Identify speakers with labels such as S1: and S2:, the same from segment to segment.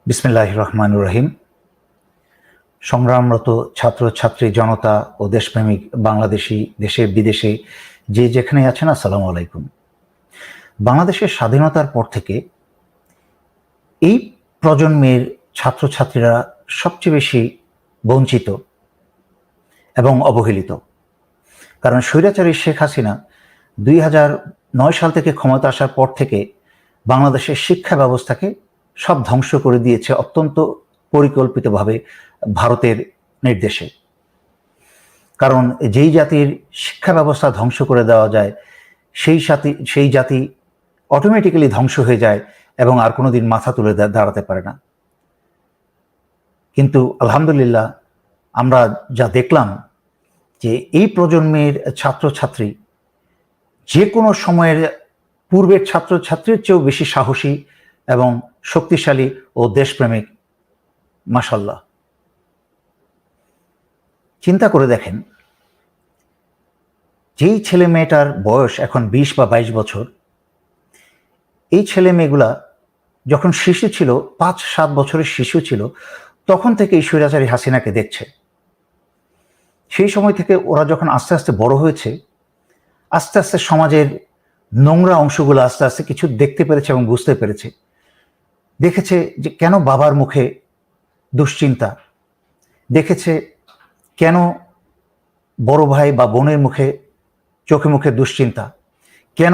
S1: বিসমিল্লাহির রহমানির রহিম। সংগ্রামরত ছাত্রছাত্রী জনতা ও দেশপ্রেমিক বাংলাদেশি দেশে বিদেশে যে যেখানে আছেন, আসসালামু আলাইকুম। বাংলাদেশের স্বাধীনতার পর থেকে এই প্রজন্মের ছাত্রছাত্রীরা সবচেয়ে বেশি বঞ্চিত এবং অবহেলিত। কারণ স্বৈরাচারী শেখ হাসিনা 2009 সাল থেকে ক্ষমতা আসার পর থেকে বাংলাদেশের শিক্ষা ব্যবস্থাকে সব ধ্বংস করে দিয়েছে অত্যন্ত পরিকল্পিতভাবে ভারতের নির্দেশে। কারণ যেই জাতির শিক্ষা ব্যবস্থা ধ্বংস করে দেওয়া যায় সেই জাতি অটোমেটিক্যালি ধ্বংস হয়ে যায় এবং আর কোনোদিন মাথা তুলে দাঁড়াতে পারে না। কিন্তু আলহামদুলিল্লাহ আমরা যা দেখলাম যে এই প্রজন্মের ছাত্রছাত্রী যে কোনো সময়ের পূর্বের ছাত্রছাত্রীর চেয়েও বেশি সাহসী এবং শক্তিশালী ও দেশপ্রেমিক। মাশাআল্লাহ, চিন্তা করে দেখেন, যেই ছেলে মেয়েটার বয়স এখন 20 বা 22 বছর, এই ছেলে মেয়েগুলা যখন শিশু ছিল, 5-7 বছরের শিশু ছিল, তখন থেকে এই স্বৈরাচারী হাসিনাকে দেখছে। সেই সময় থেকে ওরা যখন আস্তে আস্তে বড় হয়েছে, আস্তে আস্তে সমাজের নোংরা অংশগুলো আস্তে আস্তে কিছু দেখতে পেরেছে এবং বুঝতে পেরেছে। দেখেছে যে কেন বাবার মুখে দুশ্চিন্তা, দেখেছে কেন বড় ভাই বা বোনের মুখে চোখে মুখে দুশ্চিন্তা, কেন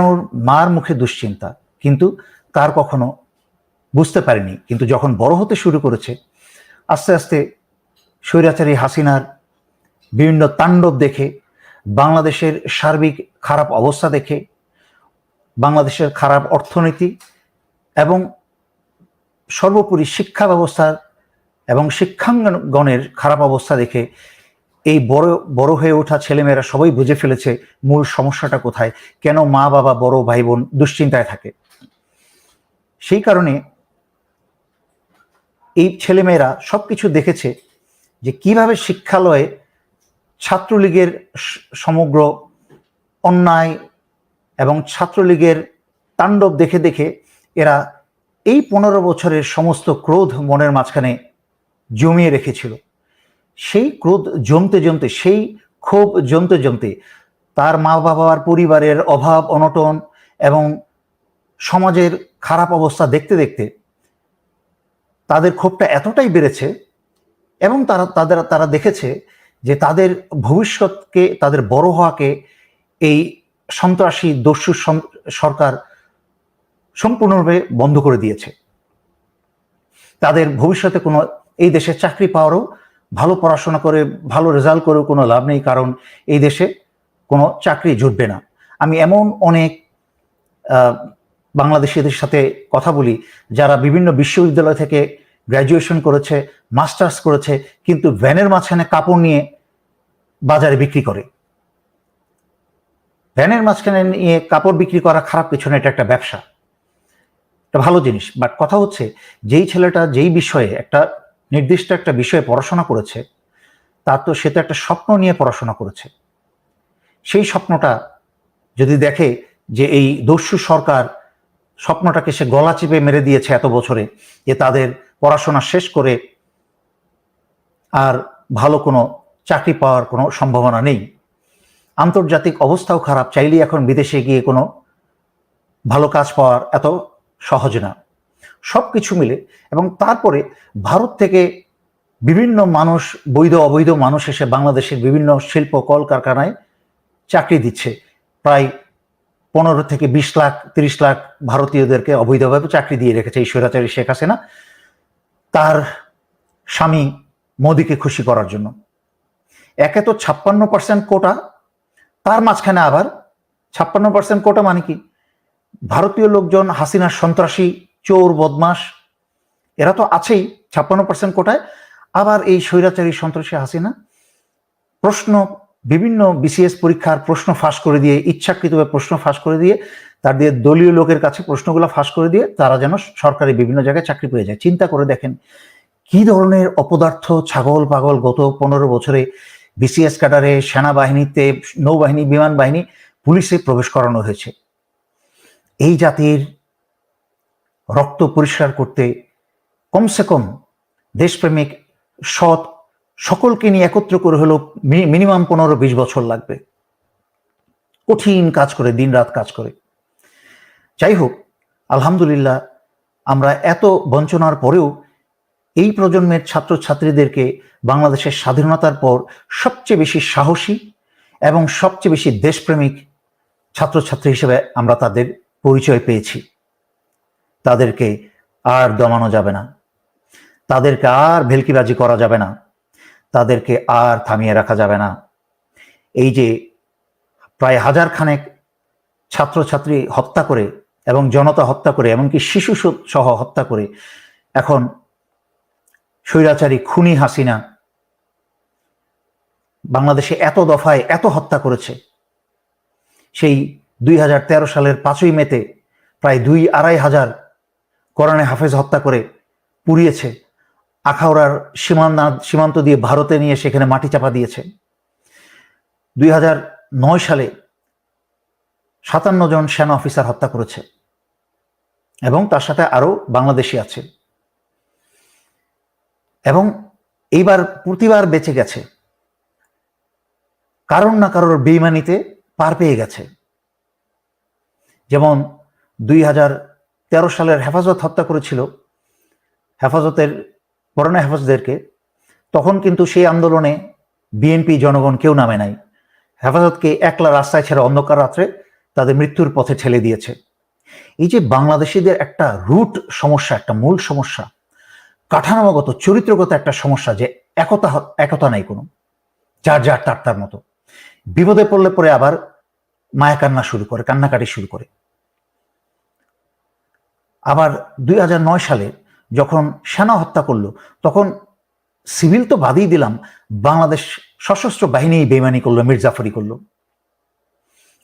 S1: মার মুখে দুশ্চিন্তা, কিন্তু তার কখনো বুঝতে পারেনি। কিন্তু যখন বড় হতে শুরু করেছে, আস্তে আস্তে স্বৈরাচারী হাসিনার বিভিন্ন তাণ্ডব দেখে, বাংলাদেশের সার্বিক খারাপ অবস্থা দেখে, বাংলাদেশের খারাপ অর্থনীতি এবং সর্বোপরি শিক্ষা ব্যবস্থার এবং শিক্ষাঙ্গনের খারাপ অবস্থা দেখে এই বড় হয়ে ওঠা ছেলেমেয়েরা সবাই বুঝে ফেলেছে মূল সমস্যাটা কোথায়, কেন মা বাবা বড় ভাই বোন দুশ্চিন্তায় থাকে। সেই কারণে এই ছেলেমেয়েরা সবকিছু দেখেছে যে কিভাবে শিক্ষালয়ে ছাত্রলীগের সমগ্র অন্যায় এবং ছাত্রলীগের তাণ্ডব দেখে দেখে এরা এই 15 বছরের সমস্ত ক্রোধ মনের মাঝখানে জমিয়ে রেখেছিল। সেই ক্রোধ জমতে জমতে, সেই ক্ষোভ জমতে জমতে তার মা বাবার পরিবারের অভাব অনটন এবং সমাজের খারাপ অবস্থা দেখতে দেখতে তাদের ক্ষোভটা এতটাই বেড়েছে এবং তারা দেখেছে যে তাদের ভবিষ্যৎকে, তাদের বড় হওয়াকে এই সন্ত্রাসী দস্যু সরকার সম্পূর্ণভাবে বন্ধ করে দিয়েছে। তাদের ভবিষ্যতে কোনো এই দেশে চাকরি পাওয়ারও, ভালো পড়াশোনা করে ভালো রেজাল্ট করেও কোনো লাভ নেই, কারণ এই দেশে কোনো চাকরি জুটবে না। আমি এমন অনেক বাংলাদেশিদের সাথে কথা বলি যারা বিভিন্ন বিশ্ববিদ্যালয় থেকে গ্র্যাজুয়েশন করেছে, মাস্টার্স করেছে, কিন্তু ভ্যানের মাঝখানে কাপড় নিয়ে বাজারে বিক্রি করে। ভ্যানের মাঝখানে নিয়ে কাপড় বিক্রি করা খারাপ কিছু না, এটা একটা ব্যবসা, একটা ভালো জিনিস। বাট কথা হচ্ছে, যেই ছেলেটা যেই বিষয়ে একটা নির্দিষ্ট একটা বিষয়ে পড়াশোনা করেছে, তার তো সে তো একটা স্বপ্ন নিয়ে পড়াশোনা করেছে। সেই স্বপ্নটা যদি দেখে যে এই দস্যু সরকার স্বপ্নটাকে সে গলা চিপে মেরে দিয়েছে এত বছরে, যে তাদের পড়াশোনা শেষ করে আর ভালো কোনো চাকরি পাওয়ার কোনো সম্ভাবনা নেই, আন্তর্জাতিক অবস্থাও খারাপ, চাইলেই এখন বিদেশে গিয়ে কোনো ভালো কাজ পাওয়ার এত সহজ না, সব কিছু মিলে। এবং তারপরে ভারত থেকে বিভিন্ন মানুষ, বৈধ অবৈধ মানুষ এসে বাংলাদেশের বিভিন্ন শিল্প কলকারখানায় চাকরি দিচ্ছে। প্রায় 15 থেকে 20 লাখ 30 লাখ ভারতীয়দেরকে অবৈধভাবে চাকরি দিয়ে রেখেছে এই স্বৈরাচারী শেখ হাসিনা, তার স্বামী মোদিকে খুশি করার জন্য। একে তো 56% কোটা, তার মাঝখানে আবার 56% কোটা মানে কি? ভারতীয় লোকজন, হাসিনার সন্ত্রাসী চোর বদমাস এরা তো আছেই 56% কোটায়, আবার এই স্বৈরাচারী সন্ত্রাসী হাসিনা প্রশ্ন, বিভিন্ন বিসিএস পরীক্ষার প্রশ্ন ফাঁস করে দিয়ে, ইচ্ছাকৃতভাবে প্রশ্ন ফাঁস করে দিয়ে, তার দিয়ে দলীয় লোকের কাছে প্রশ্নগুলো ফাঁস করে দিয়ে তারা যেন সরকারি বিভিন্ন জায়গায় চাকরি পেয়ে যায়। চিন্তা করে দেখেন কি ধরনের অপদার্থ ছাগল পাগল গত 15 বছরে বিসিএস ক্যাডারে, সেনাবাহিনীতে, নৌবাহিনী, বিমান বাহিনী, পুলিশে প্রবেশ করানো হয়েছে। এই জাতির রক্ত পরিষ্কার করতে কমসে কম দেশপ্রেমিক, সৎ, সকলকে নিয়ে একত্র করে হলো মিনিমাম 15-20 বছর লাগবে, কঠিন কাজ করে, দিন রাত কাজ করে। যাই হোক, আলহামদুলিল্লাহ আমরা এত বঞ্চনার পরেও এই প্রজন্মের ছাত্রছাত্রীদেরকে বাংলাদেশের স্বাধীনতার পর সবচেয়ে বেশি সাহসী এবং সবচেয়ে বেশি দেশপ্রেমিক ছাত্রছাত্রী হিসেবে আমরা তাদের পরিচয় পেয়েছি। তাদেরকে আর দমানো যাবে না, তাদেরকে আর ভেলকিবাজি করা যাবে না, তাদেরকে আর থামিয়ে রাখা যাবে না। এই যে প্রায় 1000 খানেক ছাত্রছাত্রী হত্যা করে এবং জনতা হত্যা করে, এমনকি শিশু সহ হত্যা করে এখন স্বৈরাচারী খুনি হাসিনা বাংলাদেশে এত দফায় এত হত্যা করেছে। সেই 2013 সালের 5ই মেতে প্রায় 2-2.5 হাজার কোরআনে হাফেজ হত্যা করে পুড়িয়েছে, আখাউড়ার সীমান্ত দিয়ে ভারতে নিয়ে সেখানে মাটি চাপা দিয়েছে। 2009 সালে 57 জন সেনা অফিসার হত্যা করেছে এবং তার সাথে আরো বাংলাদেশি আছে, এবং এইবার প্রতিবার বেঁচে গেছে, কারণ না কারোর বেইমানিতে পার পেয়ে গেছে। যেমন 2013 সালের হেফাজত হত্যা করেছিল, হেফাজতের পুরানো হেফাজতদেরকে, তখন কিন্তু সেই আন্দোলনে বিএনপি জনগণ কেউ নামে নাই। হেফাজতকে একলা রাস্তায় ছেড়ে অন্ধকার রাত্রে তাদের মৃত্যুর পথে ঠেলে দিয়েছে। এই যে বাংলাদেশিদের একটা রুট সমস্যা, একটা মূল সমস্যা, কাঠামোগত চরিত্রগত একটা সমস্যা, যে একতা নাই কোনো, যার যার তার মতো, বিপদে পড়লে পরে আবার মায়া কান্না শুরু করে, কান্নাকাটি শুরু করে। আবার 2009 সালে যখন সেনা হত্যা করলো, তখন সিভিল তো বাদই দিলাম, বাংলাদেশ সশস্ত্র বাহিনী বেইমানি করলো, মির্জাফরি করলো।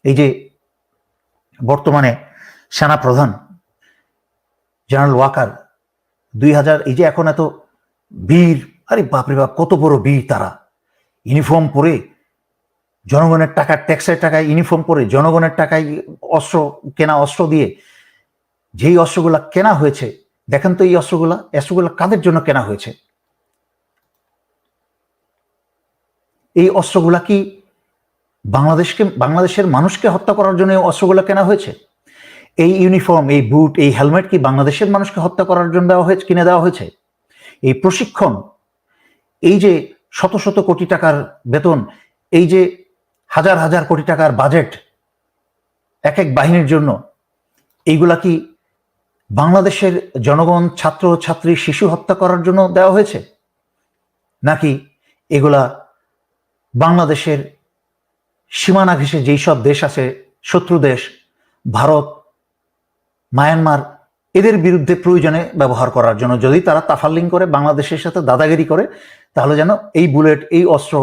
S1: এই যে বর্তমানে সেনা প্রধান জেনারেল ওয়াকার 2000, এই যে এখন এত বীর, আরে বাপরে বাপ কত বড় বীর তারা, ইউনিফর্ম পরে, জনগণের টাকা, ট্যাক্সের টাকায় ইউনিফর্ম পরে, জনগণের টাকায় অস্ত্র কেনা, অস্ত্র দিয়ে যেই অস্ত্রগুলা কেনা হয়েছে, দেখেন তো এই অস্ত্রগুলা কাদের জন্য কেনা হয়েছে? এই অস্ত্রগুলা কি বাংলাদেশের মানুষকে হত্যা করার জন্য অস্ত্রগুলা কেনা হয়েছে? এই ইউনিফর্ম, এই বুট, এই হেলমেট কি বাংলাদেশের মানুষকে হত্যা করার জন্য কিনে দেওয়া হয়েছে? এই প্রশিক্ষণ, এই যে শত শত কোটি টাকার বেতন, এই যে হাজার হাজার কোটি টাকার বাজেট এক এক বাহিনীর জন্য, এইগুলা কি বাংলাদেশের জনগণ, ছাত্র ছাত্রী, শিশু হত্যা করার জন্য দেওয়া হয়েছে? নাকি এগুলা বাংলাদেশের সীমানা ঘেঁষে যেই সব দেশ আছে, শত্রু দেশ, ভারত, মায়ানমার, এদের বিরুদ্ধে প্রয়োজনে ব্যবহার করার জন্য, যদি তারা তাফাল্লিং করে, বাংলাদেশের সাথে দাদাগিরি করে, তাহলে যেন এই বুলেট, এই অস্ত্র,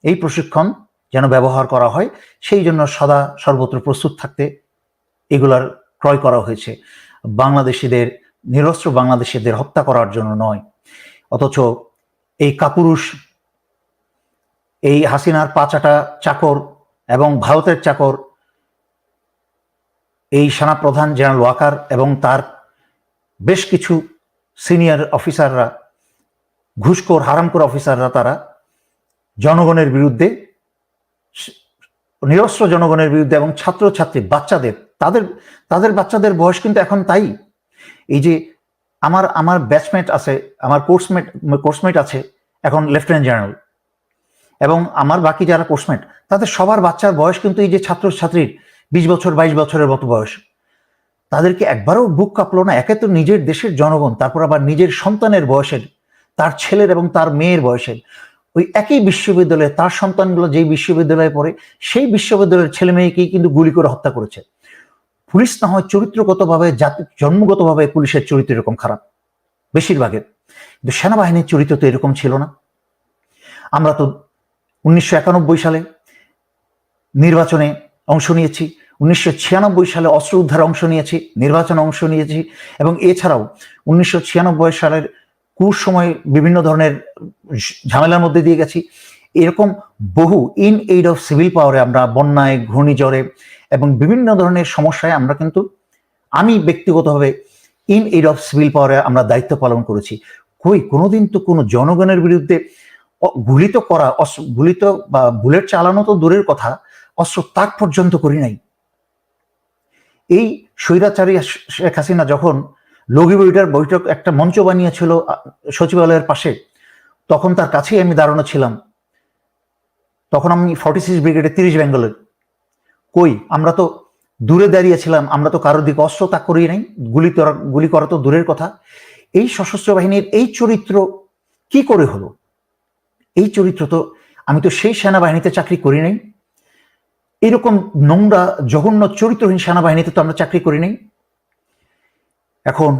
S1: এই প্রশিক্ষণ যেন ব্যবহার করা হয়, সেই জন্য সদা সর্বত্র প্রস্তুত থাকতে এগুলার ক্রয় করা হয়েছে, বাংলাদেশিদের, নিরস্ত্র বাংলাদেশিদের হত্যা করার জন্য নয়। অথচ এই কাপুরুষ, এই হাসিনার পাচাটা চাকর এবং ভারতের চাকর, এই সেনাপ্রধান জেনারেল ওয়াকার এবং তার বেশ কিছু সিনিয়র অফিসাররা, ঘুষখোর হারামখোর অফিসাররা, তারা জনগণের বিরুদ্ধে, নিরস্ত্র জনগণের বিরুদ্ধে, এবং ছাত্রছাত্রী বাচ্চাদের, তাদের বাচ্চাদের বয়স কিন্তু এখন তাই। এই যে আমার ব্যাচমেট আছে, আমার কোর্সমেট আছে এখন লেফটেন্যান্ট জেনারেল, এবং আমার বাকি যারা কোর্সমেট, তাদের সবার বাচ্চার বয়স কিন্তু এই যে ছাত্রছাত্রীর 20 বছর 22 বছরের মতো বয়স। তাদেরকে একবারও বুক কাঁপলো না? একে তো নিজের দেশের জনগণ, তারপর আবার নিজের সন্তানের বয়সের, তার ছেলের এবং তার মেয়ের বয়সের, ওই একই বিশ্ববিদ্যালয়ে তার সন্তানগুলো যেই বিশ্ববিদ্যালয়ে পড়ে, সেই বিশ্ববিদ্যালয়ের ছেলে মেয়েকেই কিন্তু গুলি করে হত্যা করেছে। পুলিশ না হয় চরিত্রগতভাবে, জন্মগতভাবে পুলিশের চরিত্র এরকম খারাপ বেশিরভাগের, কিন্তু সেনাবাহিনীর চরিত্র তো এরকম ছিল না। আমরা তো 1991 সালে নির্বাচনে অংশ নিয়েছি, 1996 সালে অস্ত্র উদ্ধারে অংশ নিয়েছি, নির্বাচনে অংশ নিয়েছি, এবং এছাড়াও 1996 সালের সময় বিভিন্ন ধরনের ঝামেলার মধ্যে দিয়ে গেছি। এরকম বহু ইন এইড অফ সিভিল পাওয়ারে আমরা বন্যায়, ঘূর্ণিঝড়ে এবং বিভিন্ন ধরনের সমস্যায় আমরা কিন্তু, আমি ব্যক্তিগতভাবে ইন এইড অফ সিভিল পাওয়ারে আমরা দায়িত্ব পালন করেছি। কই কোনোদিন তো কোনো জনগণের বিরুদ্ধে গুলি তো করা, গুলি তো বা বুলেট চালানো তো দূরের কথা, অস্ত্র তাক পর্যন্ত করি নাই। এই স্বৈরাচারী শেখ হাসিনা যখন লগিবইটার বৈঠক একটা মঞ্চ বানিয়েছিল সচিবালয়ের পাশে, তখন তার কাছেই আমি দাঁড়ানো ছিলাম। তখন আমি 46 ব্রিগেডে 30 বেঙ্গলের। কই আমরা তো দূরে দাঁড়িয়েছিলাম, আমরা তো কারোর দিকে অস্ত্র তাক করি নাই, গুলি করা তো দূরের কথা। এই সশস্ত্র বাহিনীর এই চরিত্র কি করে হলো? এই চরিত্র তো, আমি তো সেই সেনাবাহিনীতে চাকরি করি নাই, এরকম নোংরা জঘন্য চরিত্রহীন সেনাবাহিনীতে তো আমরা চাকরি করি নাই। এখন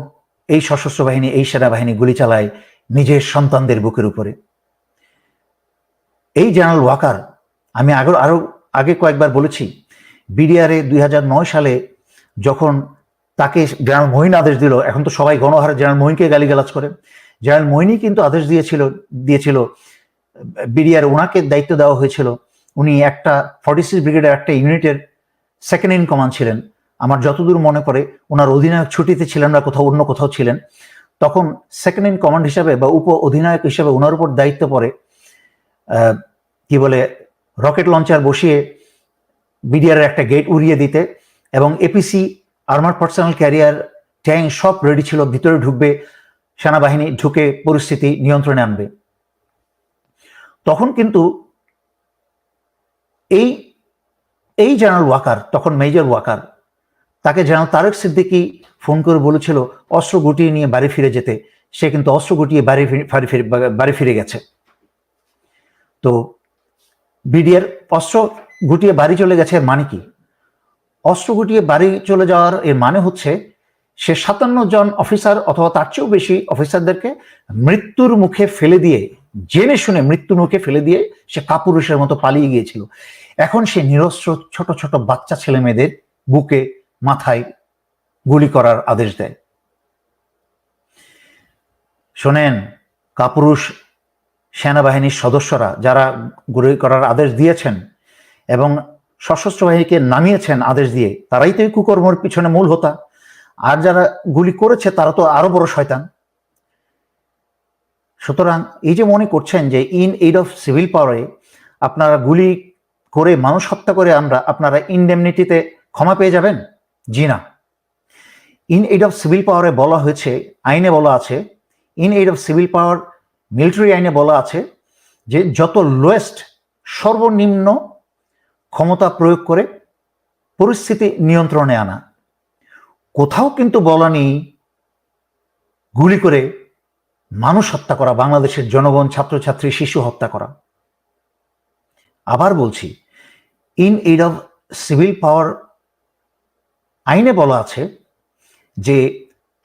S1: এই সশস্ত্র বাহিনী, এই সেনাবাহিনী গুলি চালায় নিজের সন্তানদের বুকের উপরে। এই জেনারেল ওয়াকার, আমি আরো আগে কয়েকবার বলেছি, বিডিআরে 2009 সালে যখন তাকে জেনারেল মঈন আদেশ দিল, এখন তো সবাই গণহারে জেনারেল মঈনকে গালিগালাজ করে, জেনারেল মঈনই কিন্তু আদেশ দিয়েছিল বিডিআর, ওনাকে দায়িত্ব দেওয়া হয়েছিল। উনি একটা 46 ব্রিগেডের একটা ইউনিটের সেকেন্ড ইন কমান্ড ছিলেন। আমার যতদূর মনে পড়ে ওনার অধিনায়ক ছুটিতে ছিলেন না, অন্য কোথাও ছিলেন। তখন সেকেন্ড ইন কমান্ড হিসাবে বা উপ অধিনায়ক হিসাবে ওনার উপর দায়িত্ব পড়ে কি বলে রকেট লঞ্চার বসিয়ে বিডিআর একটা গেট উড়িয়ে দিতে, এবং APC armour personal career tank সব রেডি ছিল, ভিতরে ঢুকবে, সেনাবাহিনী ঢুকে পরিস্থিতি নিয়ন্ত্রণে আনবে। তখন কিন্তু এই জেনারেল ওয়াকার, তখন মেজর ওয়াকার, তাকে জেনারেল তারেক সিদ্দিকী ফোন করে বলেছিল অস্ত্র গুটিয়ে নিয়ে বাড়ি ফিরে যেতে। সে কিন্তু অস্ত্র গুটিয়ে বাড়ি ফিরে গেছে। তো বিডিআর অস্ত্র গুটিয়ে বাড়ি চলে গেছে, এর মানে কি? অস্ত্র গুটিয়ে বাড়ি চলে যাওয়ার এর মানে হচ্ছে সে 57 জন অফিসার অথবা তার চেয়েও বেশি অফিসারদেরকে মৃত্যুর মুখে ফেলে দিয়ে, জেনে শুনে মৃত্যুর মুখে ফেলে দিয়ে সে কাপুরুষের মতো পালিয়ে গিয়েছিল। এখন সে নিরস্ত্র ছোট ছোট বাচ্চা ছেলে মেয়েদের বুকে মাথায় গুলি করার আদেশ দেয়। শোনেন, কাপুরুষ সেনাবাহিনীর সদস্যরা যারা গুলি করার আদেশ দিয়েছেন এবং সশস্ত্র বাহিনীকে নামিয়েছেন আদেশ দিয়ে, তারাই তো এই কুকর্মের পিছনে মূল হোতা। আর যারা গুলি করেছে তারা তো আরো বড় শয়তান। সুতরাং এই যে মনে করছেন যে ইন এইড অফ সিভিল পাওয়ারে আপনারা গুলি করে মানুষ হত্যা করে আপনারা ইনডেমনিটিতে ক্ষমা পেয়ে যাবেন, জি না। ইন এইড অফ সিভিল পাওয়ারে বলা হয়েছে, আইনে বলা আছে, in aid of civil power military আইনে বলা আছে যে যত লোয়েস্ট, সর্বনিম্ন ক্ষমতা প্রয়োগ করে পরিস্থিতি নিয়ন্ত্রণে আনা। কোথাও কিন্তু বলা নেই গুলি করে মানুষ হত্যা করা, বাংলাদেশের জনগণ, ছাত্রছাত্রী, শিশু হত্যা করা। আবার বলছি, ইন এইড অফ সিভিল পাওয়ার আইনে বলা আছে যে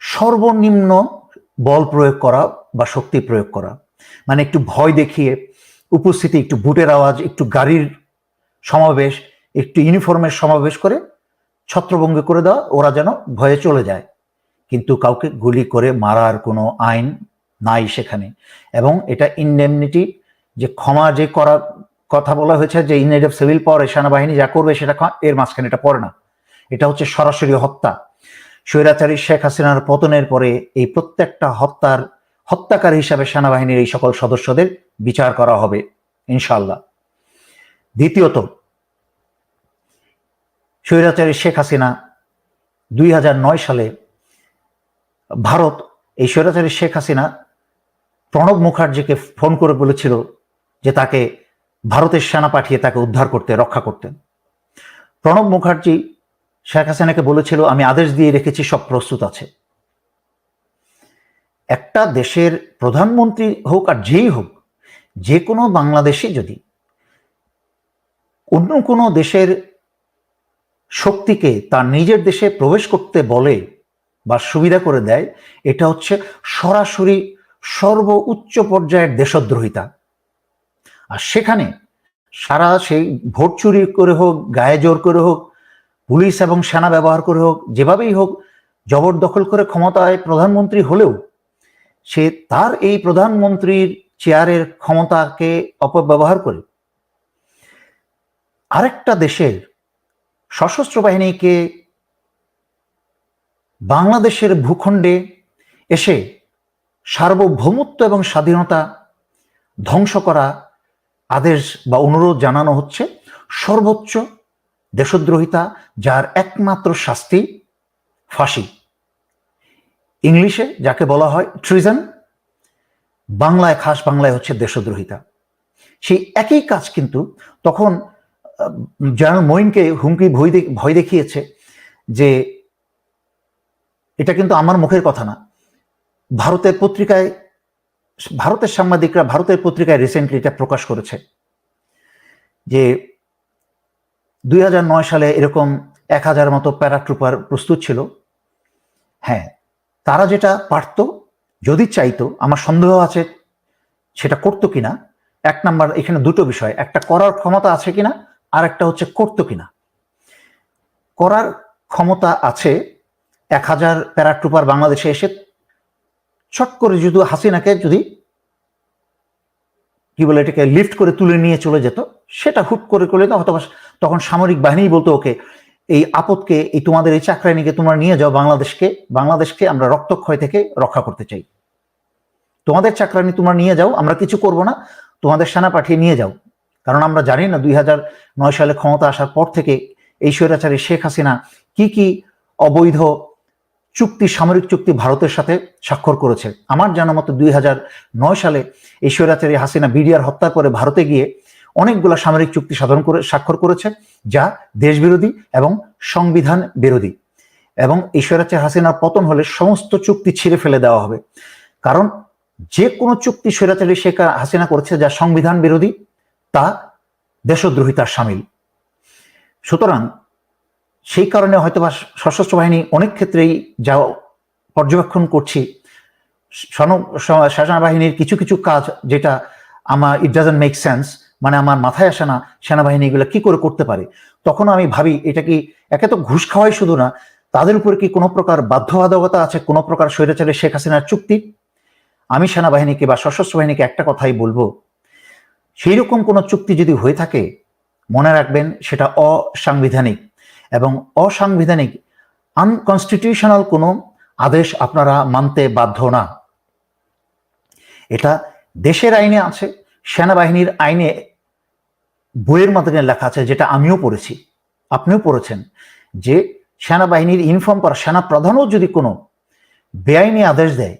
S1: সর্বনিম্ন বল প্রয়োগ করা বা শক্তি প্রয়োগ করা, মানে একটু ভয় দেখিয়ে উপস্থিতি, একটু বুটের আওয়াজ, একটু গাড়ির সমাবেশ, একটু ইউনিফর্মের সমাবেশ করে ছত্রভঙ্গ করে দেওয়া, ওরা যেন ভয়ে চলে যায়। কিন্তু কাউকে গুলি করে মারার কোনো আইন নাই সেখানে। এবং এটা ইনডেমনিটি, যে ক্ষমা যে করার কথা বলা হয়েছে যে ইন এইড অফ সিভিল পাওয়ার, সেনাবাহিনী যা করবে সেটা এর মাঝখানে এটা পড়ে না। এটা হচ্ছে সরাসরি হত্যা। স্বৈরাচারী শেখ হাসিনার পতনের পরে এই প্রত্যেকটা হত্যাকারী হিসাবে সেনাবাহিনীর এই সকল সদস্যদের বিচার করা হবে ইনশাল্লাহ। দ্বিতীয়ত, স্বৈরাচারী শেখ হাসিনা 2009 সালে ভারত, এই স্বৈরাচারী শেখ হাসিনা প্রণব মুখার্জিকে ফোন করে বলেছিল যে তাকে ভারতের সেনা পাঠিয়ে তাকে উদ্ধার করতে, রক্ষা করতে। প্রণব মুখার্জি শেখ হাসিনাকে বলেছিল আমি আদেশ দিয়ে রেখেছি, সব প্রস্তুত আছে। একটা দেশের প্রধানমন্ত্রী হোক আর যেই হোক, যে কোনো বাংলাদেশে যদি অন্য কোনো দেশের শক্তিকে তার নিজের দেশে প্রবেশ করতে বলে বা সুবিধা করে দেয়, এটা হচ্ছে সরাসরি সর্বোচ্চ পর্যায়ের দেশদ্রোহিতা। আর সেখানে সেই ভোট চুরি করে হোক, গায়ে জোর করে হোক, পুলিশ এবং সেনা ব্যবহার করে হোক, যেভাবেই হোক, জবরদখল করে ক্ষমতায় প্রধানমন্ত্রী হলেও সে তার এই প্রধানমন্ত্রীর চেয়ারের ক্ষমতাকে অপব্যবহার করে আরেকটা দেশের সশস্ত্র বাহিনীকে বাংলাদেশের ভূখণ্ডে এসে সার্বভৌমত্ব এবং স্বাধীনতা ধ্বংস করা আদেশ বা অনুরোধ জানানো হচ্ছে সর্বোচ্চ দেশদ্রোহিতা, যার একমাত্র শাস্তি ফাঁসি। ইংলিশে যাকে বলা হয় ট্রিজন, বাংলায়, খাস বাংলায় হচ্ছে দেশদ্রোহিতা। সেই একই কাজ কিন্তু তখন জেনারেল মঈনকে হুমকি ভয় দেখিয়েছে যে, এটা কিন্তু আমার মুখের কথা না, ভারতের পত্রিকায়, ভারতের সাংবাদিকরা ভারতের পত্রিকায় রিসেন্টলি এটা প্রকাশ করেছে যে 2009 সালে এরকম 1000 মতো প্যারাট্রুপার প্রস্তুত ছিল। হ্যাঁ, তারা যেটা পারত, যদি চাইতো, আমার সন্দেহ আছে সেটা করতো কিনা। এক নাম্বার, এখানে দুটো বিষয়, একটা করার ক্ষমতা আছে কিনা, আর একটা হচ্ছে করতো কিনা। করার ক্ষমতা আছে, 1000 প্যারাট্রুপার বাংলাদেশে এসে ছট করে যদি হাসিনাকে যদি কি বলে এটাকে লিফট করে তুলে নিয়ে চলে যেত, সেটা হুট করে করলে তো হয়তো তখন সামরিক বাহিনী বলতো, ওকে এই আপদকে, এই তোমাদের এই চাকরানিকে তোমরা নিয়ে যাও বাংলাদেশকে আমরা রক্তক্ষয় থেকে রক্ষা করতে চাই, তোমাদের চাকরানি তোমরা নিয়ে যাও, আমরা কিছু করব না, তোমাদের সেনা পাঠিয়ে নিয়ে যাও। কারণ আমরা জানি না 2009 সালে ক্ষমতা আসার পর থেকে এই স্বৈরাচারী শেখ হাসিনা কি কি অবৈধ চুক্তি, সামরিক চুক্তি ভারতের সাথে স্বাক্ষর করেছে। আমার জানা মতো 2009 সালে এই স্বৈরাচারী হাসিনা বিডিআর হত্যার পরে ভারতে গিয়ে অনেকগুলো সামরিক চুক্তি স্বাক্ষর করেছে, যা দেশবিরোধী এবং সংবিধান বিরোধী। এবং এই স্বৈরাচারী হাসিনার পতন হলে সমস্ত চুক্তি ছিঁড়ে ফেলে দেওয়া হবে, কারণ যে কোনো চুক্তি স্বৈরাচারী শেখ হাসিনা করেছে যা সংবিধান বিরোধী, তা দেশদ্রোহিতার শামিল। সুতরাং সেই কারণে হয়তো বা সশস্ত্র বাহিনী অনেক ক্ষেত্রেই যা পর্যবেক্ষণ করছি, সেনাবাহিনীর কিছু কিছু কাজ যেটা আমার ইট ডাজন্ট মেক সেন্স, মানে আমার মাথায় আসে না সেনাবাহিনী এগুলো কি করে করতে পারে। তখন আমি ভাবি, এটা কি একে তো ঘুষ খাওয়াই শুধু না, তাদের উপরে কি কোনো প্রকার বাধ্যবাধকতা আছে, কোনো প্রকার স্বৈরাচারী শেখ হাসিনার চুক্তি? আমি সেনাবাহিনীকে বা সশস্ত্র বাহিনীকে একটা কথাই বলবো, সেই রকম কোনো চুক্তি যদি হয়ে থাকে, মনে রাখবেন সেটা অসাংবিধানিক, এবং অসাংবিধানিক আনকনস্টিটিউশনাল কোনো আদেশ আপনারা মানতে বাধ্য না। এটা দেশের আইনে আছে, সেনাবাহিনীর আইনে বইয়ের মাধ্যমে লেখা আছে, যেটা আমিও পড়েছি, আপনিও পড়েছেন, যে সেনাবাহিনীর ইনফর্ম করা সেনা প্রধানও যদি কোনো বেআইনি আদেশ দেয়,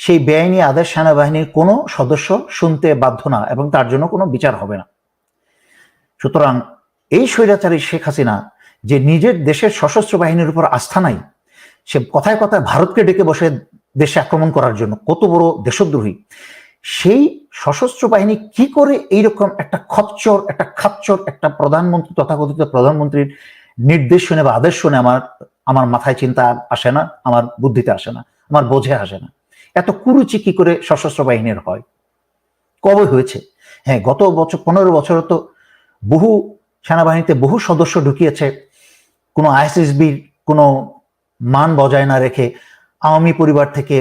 S1: সেই বেআইনি আদেশ সেনাবাহিনীর কোনো সদস্য শুনতে বাধ্য না, এবং তার জন্য কোনো বিচার হবে না। সুতরাং এই স্বৈরাচারী শেখ হাসিনা যে নিজের দেশের সশস্ত্র বাহিনীর উপর আস্থা নাই, সে কথায় কথায় ভারতকে ডেকে বসে দেশে আক্রমণ করার জন্য, কত বড় দেশদ্রোহী। সেই সশস্ত্র বাহিনী কি করে এইরকম একটা খচ্চর, একটা খাচ্চর, একটা প্রধানমন্ত্রী, তথাকথিত প্রধানমন্ত্রীর নির্দেশ শুনে বা আদেশ শুনে আমার মাথায় চিন্তা আসে না, আমার বুদ্ধিতে আসে না, আমার বোঝে আসে না। এত কুরুচি কি করে সশস্ত্র বাহিনীর হয়, কবে হয়েছে? হ্যাঁ, গত বছর 15 বছরে তো বহু সেনাবাহিনীতে বহু সদস্য ঢুকিয়েছে, কোনো আইএসএসবির কোনো মান বজায় না রেখে আওয়ামী পরিবার থেকে,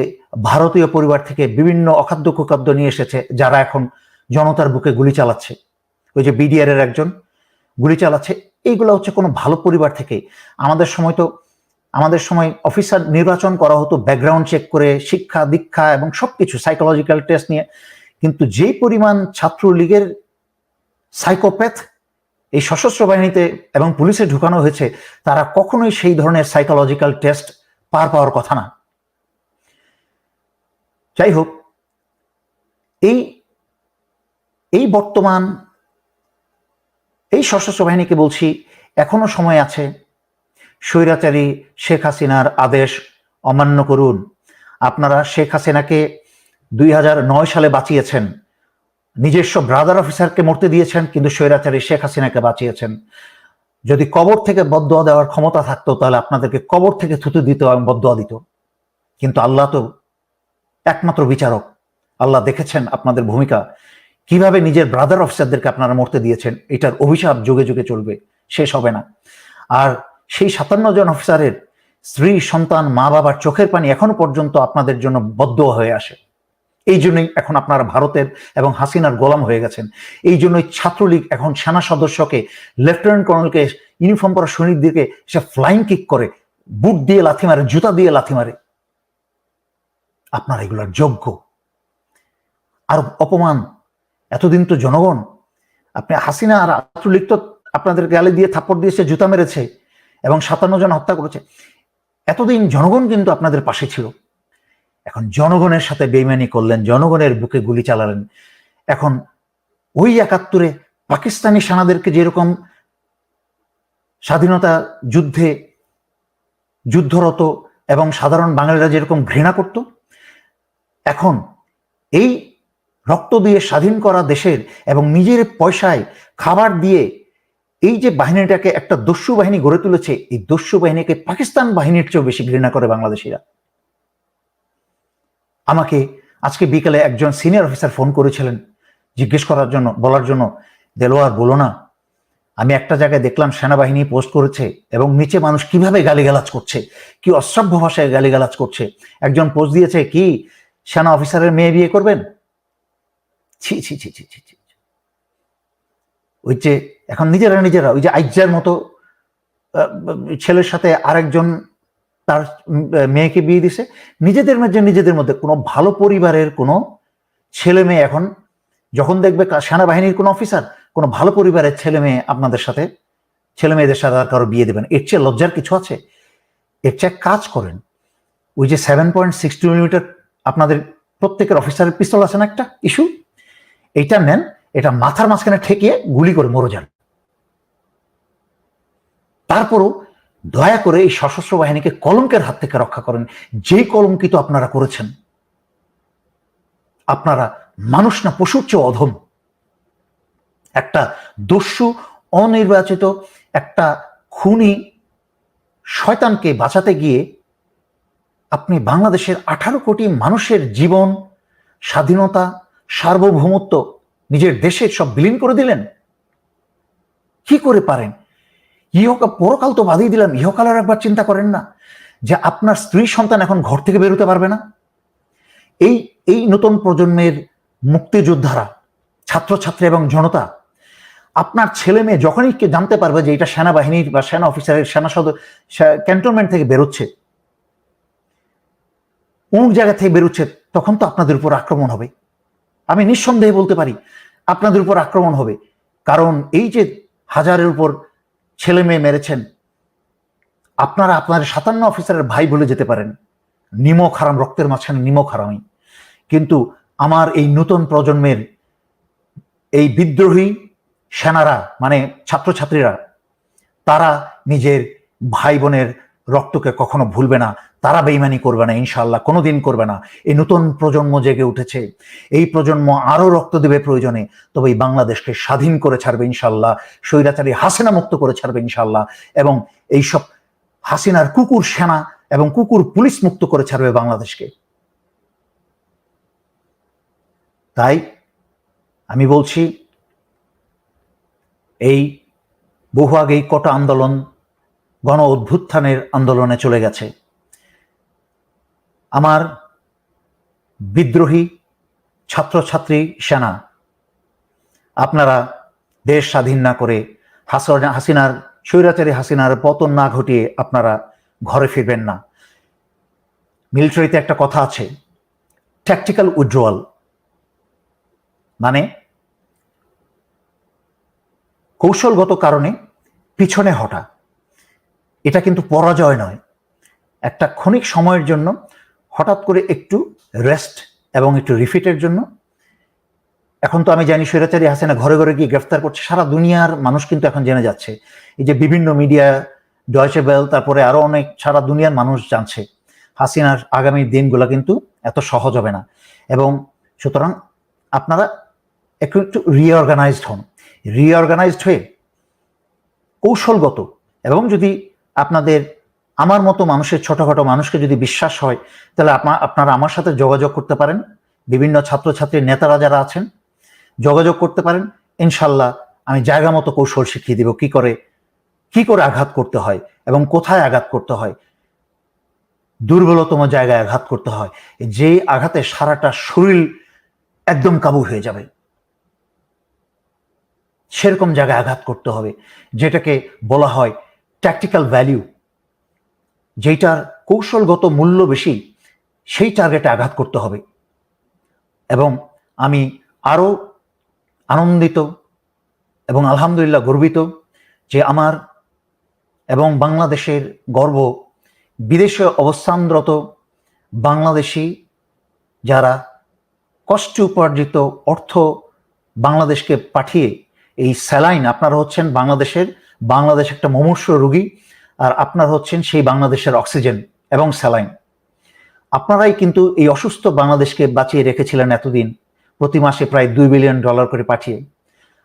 S1: ভারতীয় পরিবার থেকে বিভিন্ন অখাদ্য কুখাদ্য নিয়ে এসেছে, যারা এখন জনতার বুকে গুলি চালাচ্ছে। ওই যে বিডিআর এর একজন গুলি চালাচ্ছে, এইগুলো হচ্ছে কোনো ভালো পরিবার থেকে। আমাদের সময় অফিসার নির্বাচন করা হতো ব্যাকগ্রাউন্ড চেক করে, শিক্ষা দীক্ষা এবং সবকিছু সাইকোলজিক্যাল টেস্ট নিয়ে। কিন্তু যে পরিমাণ ছাত্রলীগের সাইকোপ্যাথ এই সশস্ত্র বাহিনীতে এবং পুলিশে ঢুকানো হয়েছে, তারা কখনোই সেই ধরনের সাইকোলজিক্যাল টেস্ট পার পাওয়ার কথা না। যাই হোক, এই বর্তমান এই সশস্ত্র বাহিনীকে বলছি, এখনো সময় আছে, স্বৈরাচারী শেখ হাসিনার আদেশ অমান্য করুন। আপনারা শেখ হাসিনাকে 2009 সালে বাঁচিয়েছেন, নিজস্ব ব্রাদার অফিসারকে মরতে দিয়েছেন, কিন্তু স্বৈরাচারী শেখ হাসিনাকে বাঁচিয়েছেন। যদি কবর থেকে বদদোয়া দেওয়ার ক্ষমতা থাকতো, তাহলে আপনাদেরকে কবর থেকে থুতু দিত এবং বদদোয়া দিত। কিন্তু আল্লাহ তো একমাত্র বিচারক, আল্লাহ দেখেছেন আপনাদের ভূমিকা, কিভাবে নিজের ব্রাদার অফিসারদেরকে আপনারা মরতে দিয়েছেন। এটার অভিশাপ যুগে যুগে চলবে, শেষ হবে না। আর সেই 57 জন অফিসারের স্ত্রী, সন্তান, মা বাবার চোখের পানি এখনো পর্যন্ত আপনাদের জন্য বদদোয়া হয়ে আসে। এই জন্যই এখন আপনারা ভারতের এবং হাসিনার গোলাম হয়ে গেছেন। এই জন্যই ছাত্রলীগ এখন সেনা সদস্যকে, লেফটেন্যান্ট কর্নেলকে, ইউনিফর্ম পরা সৈনিকদেরকে সে ফ্লাইং কিক করে, বুট দিয়ে লাথি মারে, জুতা দিয়ে লাথি মারে। আপনারা এগুলোর যোগ্য। আর অপমান, এতদিন তো জনগণ, আপনি হাসিনা আর ছাত্রলীগ তো আপনাদের গালে দিয়ে থাপ্পড় দিয়েছে, জুতা মেরেছে এবং 57 জন হত্যা করেছে। এতদিন জনগণ কিন্তু আপনাদের পাশে ছিল। এখন জনগণের সাথে বেইমানি করলেন, জনগণের বুকে গুলি চালালেন। এখন ওই 71-এ পাকিস্তানি সেনাদেরকে যেরকম স্বাধীনতা যুদ্ধে যুদ্ধরত এবং সাধারণ বাঙালিরা যেরকম ঘৃণা করত, এখন এই রক্ত দিয়ে স্বাধীন করা দেশের এবং নিজের পয়সায় খাবার দিয়ে এই যে বাহিনীটাকে একটা দস্যু বাহিনী গড়ে তুলেছে, এই দস্যু বাহিনীকে পাকিস্তান বাহিনীর চেয়েও বেশি ঘৃণা করে বাংলাদেশিরা। আমাকে আজকে বিকেলে একজন সিনিয়র অফিসার ফোন করেছিলেন জিজ্ঞেস করার জন্য, বলার জন্য, দেলোয়ার বলো না, আমি একটা জায়গায় দেখলাম সেনাবাহিনী পোস্ট করেছে এবং নিচে মানুষ কিভাবে গালিগালাজ করছে, কি অশ্রাব্য ভাষায় গালিগালাজ করছে। একজন পোস্ট দিয়েছে, কি সেনা অফিসারের মেয়ে বিয়ে করবেন? ছি ছি ছি ছি ছি। ওই যে এখন নিজেরা ওই যে আইজার মতো ছেলের সাথে আরেকজন তার মেয়েকে বিয়ে দিছে, নিজেদের মধ্যে কোনো ভালো পরিবারের কোনো ছেলে মেয়ে এখন যখন দেখবে সেনাবাহিনীর কোনো অফিসার কোনো ভালো পরিবারের ছেলে মেয়েদের সাথে আর কারো বিয়ে দেবেন, এর চেয়ে লজ্জার কিছু আছে? এর চেয়ে কাজ করেন। ওই যে 7.62 মিলিমিটার আপনাদের প্রত্যেকের অফিসারের পিস্তল আছে না একটা ইস্যু, এইটা নেন, এটা মাথার মাঝখানে ঠেকিয়ে গুলি করে মরে যান। তারপরও দয়া করে এই সশস্ত্র বাহিনীকে কলঙ্কের হাত থেকে রক্ষা করেন, যেই কলঙ্কিত আপনারা করেছেন। আপনারা মানুষ না, পশুর চেয়ে অধম। একটা দস্যু অনির্বাচিত একটা খুনি শয়তানকে বাঁচাতে গিয়ে আপনি বাংলাদেশের 18 কোটি মানুষের জীবন, স্বাধীনতা, সার্বভৌমত্ব, নিজের দেশের সব বিলীন করে দিলেন। কি করে পারেন? পরকাল তো বাদই দিলাম, ইহকালের একবার চিন্তা করেন না যে আপনার স্ত্রী সন্তান এখন ঘর থেকে বেরোতে পারবে না? এই নতুন প্রজন্মের মুক্তিযোদ্ধারা, ছাত্রছাত্রী এবং জনতা, আপনার ছেলে মেয়ে যখনই জানতে পারবে যে এটা সেনাবাহিনীর বা সেনা অফিসারের সেনা সদর ক্যান্টনমেন্ট থেকে বেরোচ্ছে, অমুক জায়গা থেকে বেরোচ্ছে, তখন তো আপনাদের উপর আক্রমণ হবে। আমি নিঃসন্দেহে বলতে পারি আপনাদের উপর আক্রমণ হবে। কারণ এই যে হাজারের উপর ছেলে মেয়ে মেরেছেন, আপনারা আপনার 57 অফিসারের ভাই বলে যেতে পারেন, নিমক হারাম, রক্তের মাঝখানে নিমক হারামি। কিন্তু আমার এই নতুন প্রজন্মের এই বিদ্রোহী সেনারা, মানে ছাত্রছাত্রীরা, তারা নিজের ভাই বোনের রক্তকে কখনো ভুলবে না, তারা বেইমানি করবে না, ইনশাআল্লাহ কোনোদিন করবে না। এই নতুন প্রজন্ম জেগে উঠেছে, এই প্রজন্ম আরো রক্ত দেবে প্রয়োজনে, তবে এই বাংলাদেশকে স্বাধীন করে ছাড়বে ইনশাআল্লাহ, স্বৈরাচারী হাসিনা মুক্ত করে ছাড়বে ইনশাআল্লাহ, এবং এইসব হাসিনার কুকুর সেনা এবং কুকুর পুলিশ মুক্ত করে ছাড়বে বাংলাদেশকে। তাই আমি বলছি, এই বহু আগেই কোটা আন্দোলন গণ অভ্যুত্থানের আন্দোলনে চলে গেছে। আমার বিদ্রোহী ছাত্রছাত্রী সেনা, আপনারা দেশ স্বাধীন না করে হাসিনার স্বৈরাচারী হাসিনার পতন না ঘটিয়ে আপনারা ঘরে ফিরবেন না। মিলিটারিতে একটা কথা আছে, ট্যাকটিক্যাল উইথড্রয়াল, মানে কৌশলগত কারণে পিছনে হটা। এটা কিন্তু পরাজয় নয়, একটা ক্ষণিক সময়ের জন্য হঠাৎ করে একটু রেস্ট এবং একটু রিফিটের জন্য। এখন তো আমি জানি স্বৈরাচারী হাসিনা ঘরে ঘরে গিয়ে গ্রেফতার করছে, সারা দুনিয়ার মানুষ কিন্তু এখন জেনে যাচ্ছে। এই যে বিভিন্ন মিডিয়া, ডয়চে বেল, তারপরে আরো অনেক সারা দুনিয়ার মানুষ জানছে হাসিনার আগামী দিনগুলো কিন্তু এত সহজ হবে না। এবং সুতরাং আপনারা একটু রিঅর্গানাইজড হন, রিঅর্গানাইজড হয়ে কৌশলগত, এবং যদি আপনাদের আমার মতো মানুষের, ছোটখাটো মানুষকে যদি বিশ্বাস হয়, তাহলে আপনারা আমার সাথে যোগাযোগ করতে পারেন। বিভিন্ন ছাত্রছাত্রীর নেতারা যারা আছেন যোগাযোগ করতে পারেন। ইনশাল্লাহ আমি জায়গা মতো কৌশল শিখিয়ে দিব, কি করে আঘাত করতে হয় এবং কোথায় আঘাত করতে হয়, দুর্বলতম জায়গায় আঘাত করতে হয়, যে আঘাতে সারাটা শরীর একদম কাবু হয়ে যাবে, সেরকম জায়গায় আঘাত করতে হবে, যেটাকে বলা হয় ট্যাকটিক্যাল ভ্যালিউ, যেটার কৌশলগত মূল্য বেশি, সেই টার্গেটে আঘাত করতে হবে। এবং আমি আরও আনন্দিত এবং আলহামদুলিল্লাহ গর্বিত যে আমার এবং বাংলাদেশের গর্ব বিদেশে অবস্থানরত বাংলাদেশি যারা কষ্ট উপার্জিত অর্থ বাংলাদেশকে পাঠিয়ে এই স্যালাইন, আপনারা হচ্ছেন বাংলাদেশ একটা মুমূর্ষ রোগী, আর আপনারা হচ্ছেন সেই বাংলাদেশের অক্সিজেন এবং স্যালাইন। আপনারাই কিন্তু এই অসুস্থ বাংলাদেশকে বাঁচিয়ে রেখেছিলেন এতদিন, প্রতি মাসে প্রায় $2 বিলিয়ন করে পাঠিয়ে।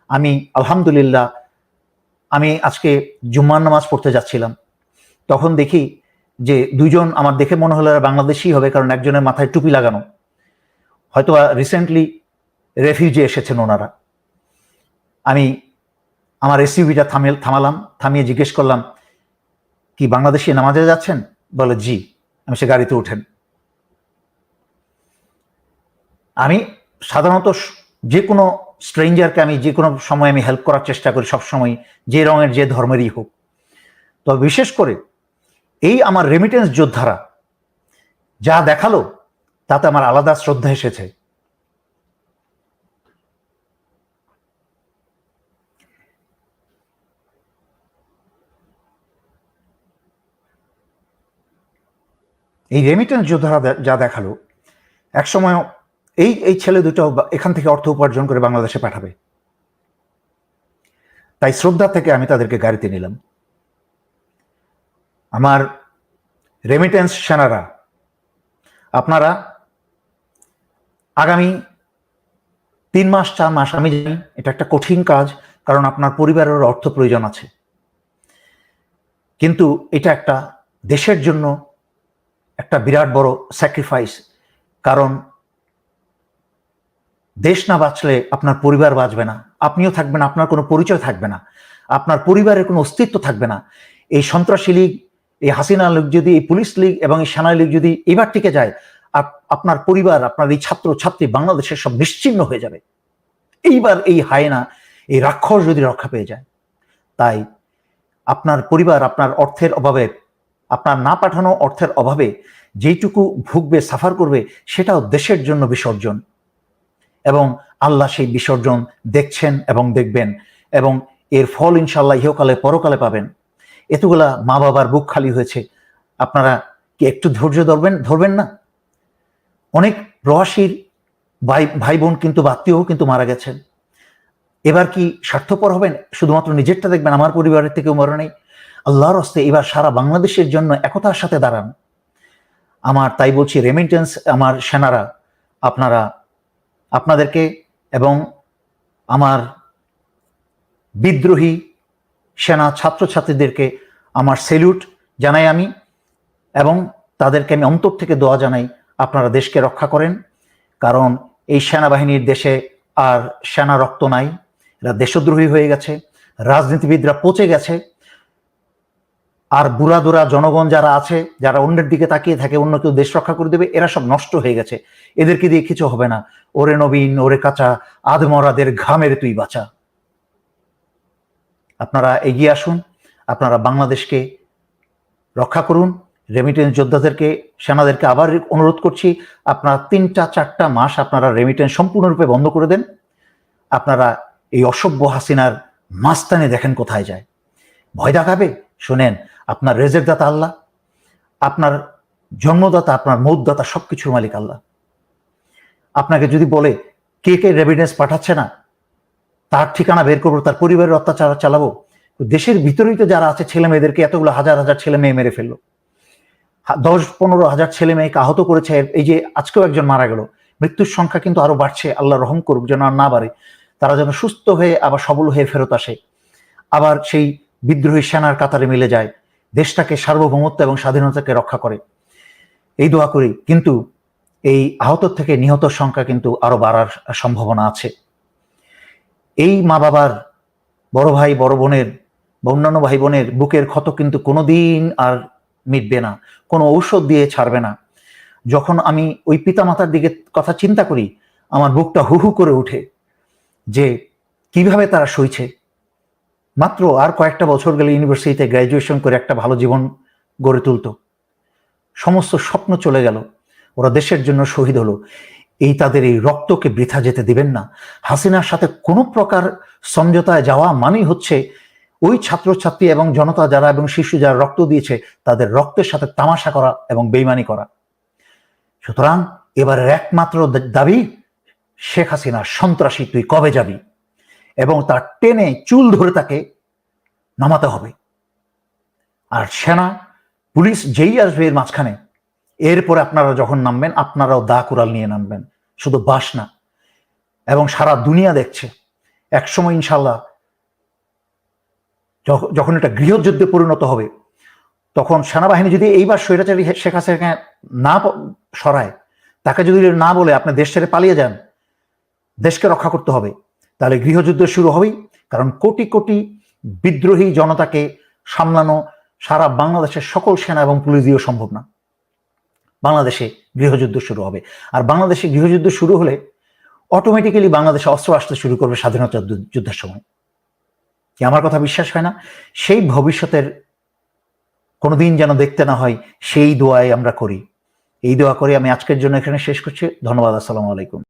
S1: আমি আলহামদুলিল্লাহ, আমি আজকে জুম্মার নামাজ পড়তে যাচ্ছিলাম, তখন দেখি যে দুইজন, আমার দেখে মনে হলো বাংলাদেশি হবে, কারণ একজনের মাথায় টুপি লাগানো, হয়তো রিসেন্টলি রেফিউজি এসেছেন ওনারা। আমি আমার এসইউভিটা থামালাম, থামিয়ে জিজ্ঞেস করলাম, কি বাংলাদেশি নামাজে যাচ্ছেন? বলে জি। আমি সে গাড়িতে উঠেন। আমি সাধারণত যে কোনো স্ট্রেঞ্জারকে আমি যে কোনো সময় আমি হেল্প করার চেষ্টা করি, সবসময়, যে রঙের যে ধর্মেরই হোক। তবে বিশেষ করে এই আমার রেমিটেন্স যোদ্ধারা যা দেখালো তাতে আমার আলাদা শ্রদ্ধা এসেছে। এই রেমিটেন্স যোদ্ধারা যা দেখালো, একসময় এই ছেলে দুটো এখান থেকে অর্থ উপার্জন করে বাংলাদেশে পাঠাবে, তাই শ্রদ্ধা থেকে আমি তাদেরকে গাড়িতে নিলাম। আমার রেমিটেন্স সেনারা, আপনারা আগামী 3 মাস 4 মাস, আমি জানি এটা একটা কঠিন কাজ, কারণ আপনার পরিবারের অর্থ প্রয়োজন আছে, কিন্তু এটা একটা দেশের জন্য একটা বিরাট বড় স্যাক্রিফাইস। কারণ দেশ না বাঁচলে আপনার পরিবার বাঁচবে না, আপনিও থাকবেন, আপনার কোনো পরিচয় থাকবে না, আপনার পরিবারের কোনো অস্তিত্ব থাকবে না। এই সন্ত্রাসী লীগ, এই হাসিনা লীগ যদি, এই পুলিশ লীগ এবং এই সেনা লীগ যদি এবার টিকে যায়, আপনার পরিবার, আপনার এই ছাত্র ছাত্রী বাংলাদেশের সব নিশ্চিহ্ন হয়ে যাবে। এইবার এই হায়না, এই রাক্ষস যদি রক্ষা পেয়ে যায়, তাই আপনার পরিবার আপনার অর্থের অভাবে, আপনার না পাঠানো অর্থের অভাবে যেইটুকু ভুগবে, সাফার করবে, সেটাও দেশের জন্য বিসর্জন। এবং আল্লাহ সেই বিসর্জন দেখছেন এবং দেখবেন, এবং এর ফল ইনশাল্লাহ ইহকালে পরকালে পাবেন। এতগুলা মা বাবার বুক খালি হয়েছে, আপনারা কি একটু ধৈর্য ধরবেন না? অনেক প্রবাসীর ভাই বোন কিন্তু, আত্মীয় কিন্তু মারা গেছেন। এবার কি স্বার্থপর হবেন, শুধুমাত্র নিজেরটা দেখবেন, আমার পরিবারের থেকেও মরে নেই? আল্লাহর হস্তে এবার সারা বাংলাদেশের জন্য একতার সাথে দাঁড়ান। আমার তাই বলছি, রেমিটেন্স আমার সেনারা, আপনাদেরকে এবং আমার বিদ্রোহী সেনা ছাত্রছাত্রীদেরকে আমার স্যালুট জানাই আমি, এবং তাদেরকে আমি অন্তর থেকে দোয়া জানাই, আপনারা দেশকে রক্ষা করেন। কারণ এই সেনাবাহিনীর দেশে আর সেনা রক্ত নাই, এরা দেশদ্রোহী হয়ে গেছে, রাজনীতিবিদরা পচে গেছে, আর বুড়াদুরা জনগণ যারা আছে, যারা অন্যের দিকে তাকিয়ে থাকে অন্য কেউ দেশ রক্ষা করে দেবে, এরা সব নষ্ট হয়ে গেছে, এদেরকে দিয়ে কিছু হবে না। ওরে নবীন, ওরে কাঁচা, আধমরাদের ঘামের তুই বাঁচা। আপনারা এগিয়ে আসুন, আপনারা বাংলাদেশকে রক্ষা করুন। রেমিটেন্স যোদ্ধাদেরকে, সেনাদেরকে আবার অনুরোধ করছি, আপনারা 3-4 মাস আপনারা রেমিটেন্স সম্পূর্ণরূপে বন্ধ করে দেন। আপনারা এই অসভ্য হাসিনার মাস্তানি দেখেন কোথায় যায়। ভয় দেখাবে? শোনেন, আপনার রেজেক দাতা আল্লাহ, আপনার জন্মদাতা, আপনার মৌতদাতা, সবকিছুর মালিক আল্লাহ। আপনাকে যদি বলে কে কে রেমিটেন্স পাঠাচ্ছে না, তার ঠিকানা বের করবো, তার পরিবারের অত্যাচার চালাবো। দেশের ভিতরেই তো যারা আছে, ছেলে মেয়েদেরকে এতগুলো হাজার হাজার ছেলে মেয়ে মেরে ফেললো, 10-15 হাজার ছেলে মেয়েকে আহত করেছে। এই যে আজকেও একজন মারা গেল, মৃত্যুর সংখ্যা কিন্তু আরো বাড়ছে। আল্লাহ রহম করুক, যেন আর না বাড়ে, তারা যেন সুস্থ হয়ে আবার সবল হয়ে ফেরত আসে, আবার সেই বিদ্রোহী সেনার কাতারে মিলে যায়, দেশটাকে সার্বভৌমত্ব এবং স্বাধীনতাকে রক্ষা করে, এই দোয়া করি। কিন্তু এই আহত থেকে নিহত সংখ্যা কিন্তু আরো বাড়ার সম্ভাবনা আছে। এই মা বাবার, বড় ভাই বড় বোনের বা অন্যান্য ভাই বোনের বুকের ক্ষত কিন্তু কোনোদিন আর মিটবে না, কোনো ঔষধ দিয়ে ছাড়বে না। যখন আমি ওই পিতামাতার দিকে কথা চিন্তা করি, আমার বুকটা হু হু করে উঠে, যে কিভাবে তারা সইছে। মাত্র আর কয়েকটা বছর গেলে ইউনিভার্সিটিতে গ্র্যাজুয়েশন করে একটা ভালো জীবন গড়ে তুলত, সমস্ত স্বপ্ন চলে গেল। ওরা দেশের জন্য শহীদ হলো, এই তাদের এই রক্তকে বৃথা যেতে দিবেন না। হাসিনার সাথে কোনো প্রকার সমঝোতায় যাওয়া মানেই হচ্ছে ওই ছাত্রছাত্রী এবং জনতা যারা এবং শিশু যারা রক্ত দিয়েছে তাদের রক্তের সাথে তামাশা করা এবং বেইমানি করা। সুতরাং এবারের একমাত্র দাবি, শেখ হাসিনা সন্ত্রাসী, তুই কবে যাবি, এবং তার টেনে চুল ধরে তাকে নামাতে হবে। আর সেনা পুলিশ যেই আসবে এর মাঝখানে, এরপরে আপনারা যখন নামবেন আপনারাও দা কুড়াল নিয়ে নামবেন, শুধু বাস না। এবং সারা দুনিয়া দেখছে একসময় ইনশাল্লাহ যখন এটা গৃহযুদ্ধে পরিণত হবে, তখন সেনাবাহিনী যদি এইবার স্বৈরাচারী শেখ হাসিনাকে না সরায়, তাকে যদি না বলে আপনি দেশ ছেড়ে পালিয়ে যান, দেশকে রক্ষা করতে হবে, তাহলে গৃহযুদ্ধ শুরু হবেই। কারণ কোটি কোটি বিদ্রোহী জনতাকে সামলানো সারা বাংলাদেশের সকল সেনা এবং পুলিশ দিয়েও সম্ভব না। বাংলাদেশে গৃহযুদ্ধ শুরু হবে। আর বাংলাদেশে গৃহযুদ্ধ শুরু হলে অটোমেটিক্যালি বাংলাদেশে অস্ত্র আসতে শুরু করবে স্বাধীনতা যুদ্ধের সময়। কি আমার কথা বিশ্বাস হয় না? সেই ভবিষ্যতের কোনোদিন যেন দেখতে না হয়, সেই দোয়াই আমরা করি। এই দোয়া করে আমি আজকের জন্য এখানে শেষ করছি। ধন্যবাদ। আসসালামু আলাইকুম।